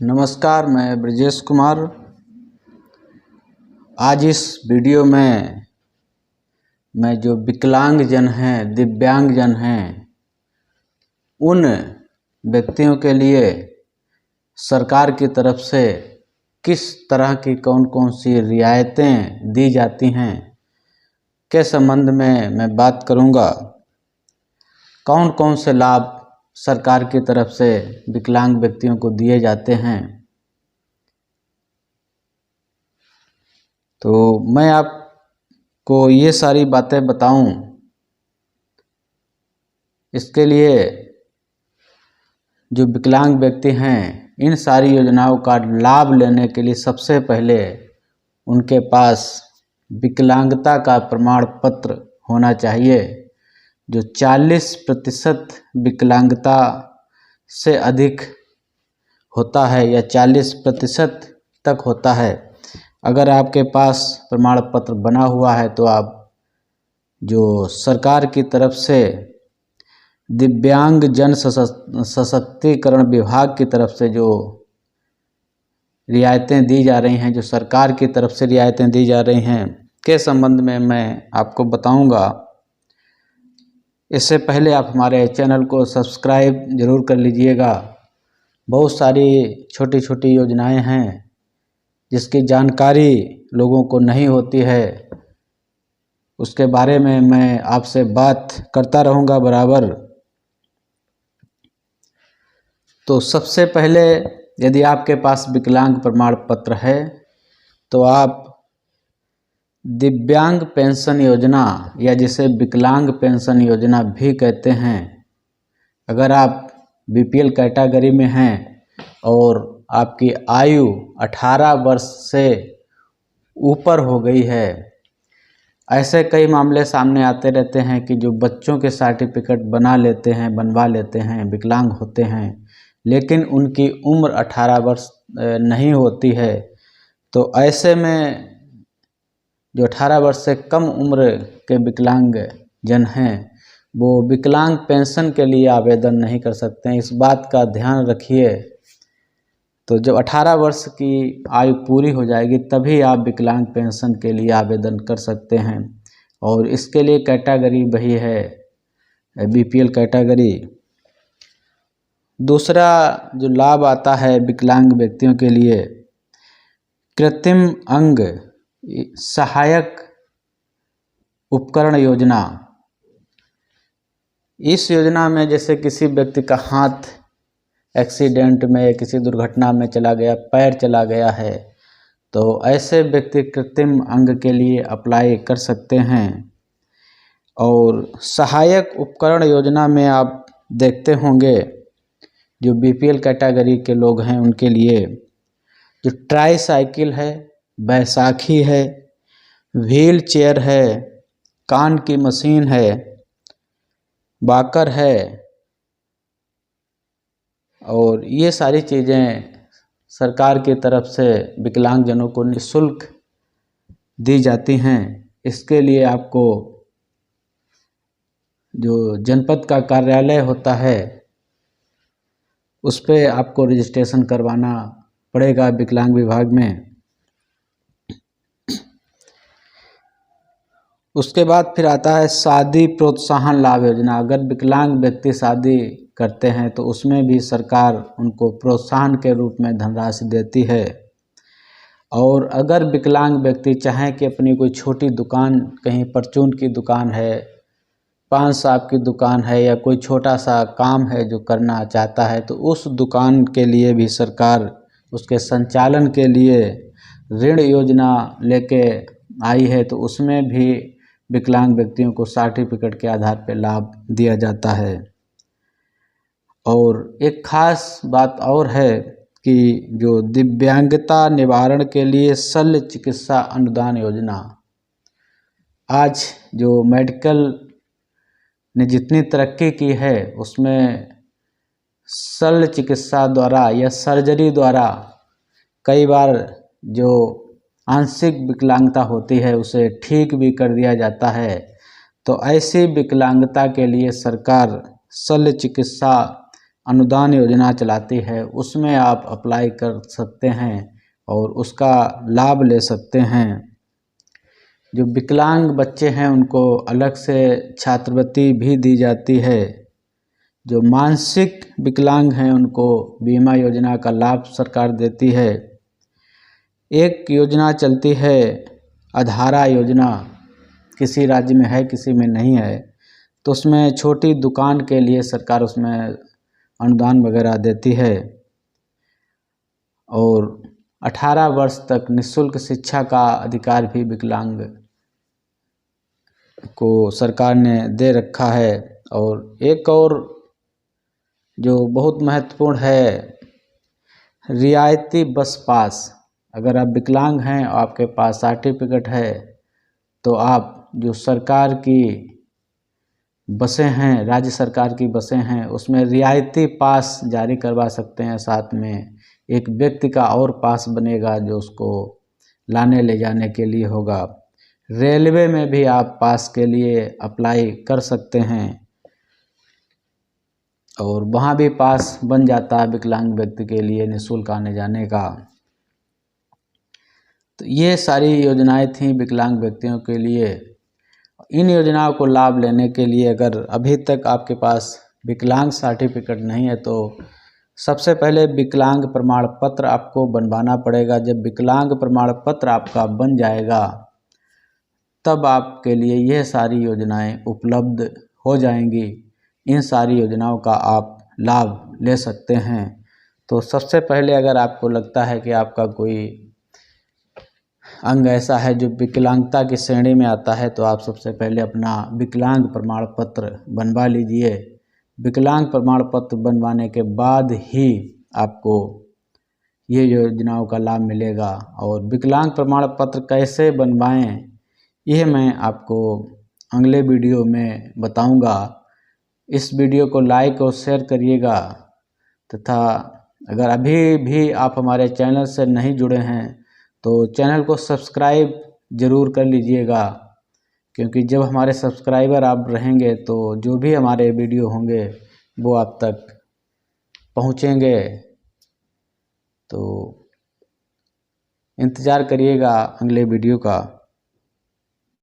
नमस्कार, मैं ब्रजेश कुमार। आज इस वीडियो में मैं जो विकलांगजन हैं, दिव्यांगजन हैं, उन व्यक्तियों के लिए सरकार की तरफ से किस तरह की कौन कौन सी रियायतें दी जाती हैं के संबंध में मैं बात करूंगा। कौन कौन से लाभ सरकार की तरफ से विकलांग व्यक्तियों को दिए जाते हैं। तो मैं आपको ये सारी बातें बताऊं, इसके लिए जो विकलांग व्यक्ति हैं, इन सारी योजनाओं का लाभ लेने के लिए सबसे पहले उनके पास विकलांगता का प्रमाण पत्र होना चाहिए, जो 40% विकलांगता से अधिक होता है या 40% तक होता है। अगर आपके पास प्रमाण पत्र बना हुआ है तो आप जो सरकार की तरफ से दिव्यांग जन सशक्तिकरण विभाग की तरफ से जो रियायतें दी जा रही हैं, जो सरकार की तरफ से रियायतें दी जा रही हैं के संबंध में मैं आपको बताऊंगा। इससे पहले आप हमारे चैनल को सब्सक्राइब जरूर कर लीजिएगा। बहुत सारी छोटी छोटी योजनाएं हैं जिसकी जानकारी लोगों को नहीं होती है, उसके बारे में मैं आपसे बात करता रहूँगा बराबर। तो सबसे पहले यदि आपके पास विकलांग प्रमाण पत्र है तो आप दिव्यांग पेंशन योजना या जिसे विकलांग पेंशन योजना भी कहते हैं, अगर आप बीपीएल कैटेगरी में हैं और आपकी आयु 18 वर्ष से ऊपर हो गई है, ऐसे कई मामले सामने आते रहते हैं कि जो बच्चों के सर्टिफिकेट बनवा लेते हैं, विकलांग होते हैं, लेकिन उनकी उम्र 18 वर्ष नहीं होती है। तो ऐसे में जो 18 वर्ष से कम उम्र के विकलांग जन हैं, वो विकलांग पेंशन के लिए आवेदन नहीं कर सकते हैं। इस बात का ध्यान रखिए। तो जब 18 वर्ष की आयु पूरी हो जाएगी तभी आप विकलांग पेंशन के लिए आवेदन कर सकते हैं, और इसके लिए कैटेगरी वही है, बीपीएल कैटेगरी। दूसरा जो लाभ आता है विकलांग व्यक्तियों के लिए, कृत्रिम अंग सहायक उपकरण योजना। इस योजना में जैसे किसी व्यक्ति का हाथ एक्सीडेंट में, किसी दुर्घटना में चला गया, पैर चला गया है, तो ऐसे व्यक्ति कृत्रिम अंग के लिए अप्लाई कर सकते हैं। और सहायक उपकरण योजना में आप देखते होंगे जो बीपीएल कैटेगरी के लोग हैं उनके लिए जो ट्राई साइकिल है, बैसाखी है, व्हील चेयर है, कान की मशीन है, वॉकर है, और ये सारी चीज़ें सरकार की तरफ से विकलांगजनों को निःशुल्क दी जाती हैं। इसके लिए आपको जो जनपद का कार्यालय होता है उस पे आपको रजिस्ट्रेशन करवाना पड़ेगा विकलांग विभाग में। उसके बाद फिर आता है शादी प्रोत्साहन लाभ योजना। अगर विकलांग व्यक्ति शादी करते हैं तो उसमें भी सरकार उनको प्रोत्साहन के रूप में धनराशि देती है। और अगर विकलांग व्यक्ति चाहें कि अपनी कोई छोटी दुकान, कहीं परचून की दुकान है, पान साहब की दुकान है, या कोई छोटा सा काम है जो करना चाहता है, तो उस दुकान के लिए भी सरकार उसके संचालन के लिए ऋण योजना लेके आई है। तो उसमें भी विकलांग व्यक्तियों को सर्टिफिकेट के आधार पर लाभ दिया जाता है। और एक खास बात और है कि जो दिव्यांगता निवारण के लिए शल्य चिकित्सा अनुदान योजना, आज जो मेडिकल ने जितनी तरक्की की है उसमें शल्य चिकित्सा द्वारा या सर्जरी द्वारा कई बार जो आंशिक विकलांगता होती है उसे ठीक भी कर दिया जाता है। तो ऐसी विकलांगता के लिए सरकार शल्य चिकित्सा अनुदान योजना चलाती है, उसमें आप अप्लाई कर सकते हैं और उसका लाभ ले सकते हैं। जो विकलांग बच्चे हैं उनको अलग से छात्रवृत्ति भी दी जाती है। जो मानसिक विकलांग हैं उनको बीमा योजना का लाभ सरकार देती है। एक योजना चलती है आधारा योजना, किसी राज्य में है किसी में नहीं है, तो उसमें छोटी दुकान के लिए सरकार उसमें अनुदान वगैरह देती है। और 18 वर्ष तक निःशुल्क शिक्षा का अधिकार भी विकलांग को सरकार ने दे रखा है। और एक और जो बहुत महत्वपूर्ण है, रियायती बस पास। अगर आप विकलांग हैं और आपके पास सर्टिफिकेट है तो आप जो सरकार की बसें हैं, राज्य सरकार की बसें हैं, उसमें रियायती पास जारी करवा सकते हैं। साथ में एक व्यक्ति का और पास बनेगा जो उसको लाने ले जाने के लिए होगा। रेलवे में भी आप पास के लिए अप्लाई कर सकते हैं और वहाँ भी पास बन जाता है विकलांग व्यक्ति के लिए निःशुल्क आने जाने का। तो ये सारी योजनाएं थी विकलांग व्यक्तियों के लिए। इन योजनाओं को लाभ लेने के लिए अगर अभी तक आपके पास विकलांग सर्टिफिकेट नहीं है तो सबसे पहले विकलांग प्रमाण पत्र आपको बनवाना पड़ेगा। जब विकलांग प्रमाण पत्र आपका बन जाएगा तब आपके लिए यह सारी योजनाएं उपलब्ध हो जाएंगी। इन सारी योजनाओं का आप लाभ ले सकते हैं। तो सबसे पहले अगर आपको लगता है कि आपका कोई अंग ऐसा है जो विकलांगता की श्रेणी में आता है तो आप सबसे पहले अपना विकलांग प्रमाण पत्र बनवा लीजिए। विकलांग प्रमाण पत्र बनवाने के बाद ही आपको ये योजनाओं का लाभ मिलेगा। और विकलांग प्रमाण पत्र कैसे बनवाएं यह मैं आपको अगले वीडियो में बताऊंगा। इस वीडियो को लाइक और शेयर करिएगा तथा अगर अभी भी आप हमारे चैनल से नहीं जुड़े हैं तो चैनल को सब्सक्राइब ज़रूर कर लीजिएगा, क्योंकि जब हमारे सब्सक्राइबर आप रहेंगे तो जो भी हमारे वीडियो होंगे वो आप तक पहुँचेंगे। तो इंतज़ार करिएगा अगले वीडियो का।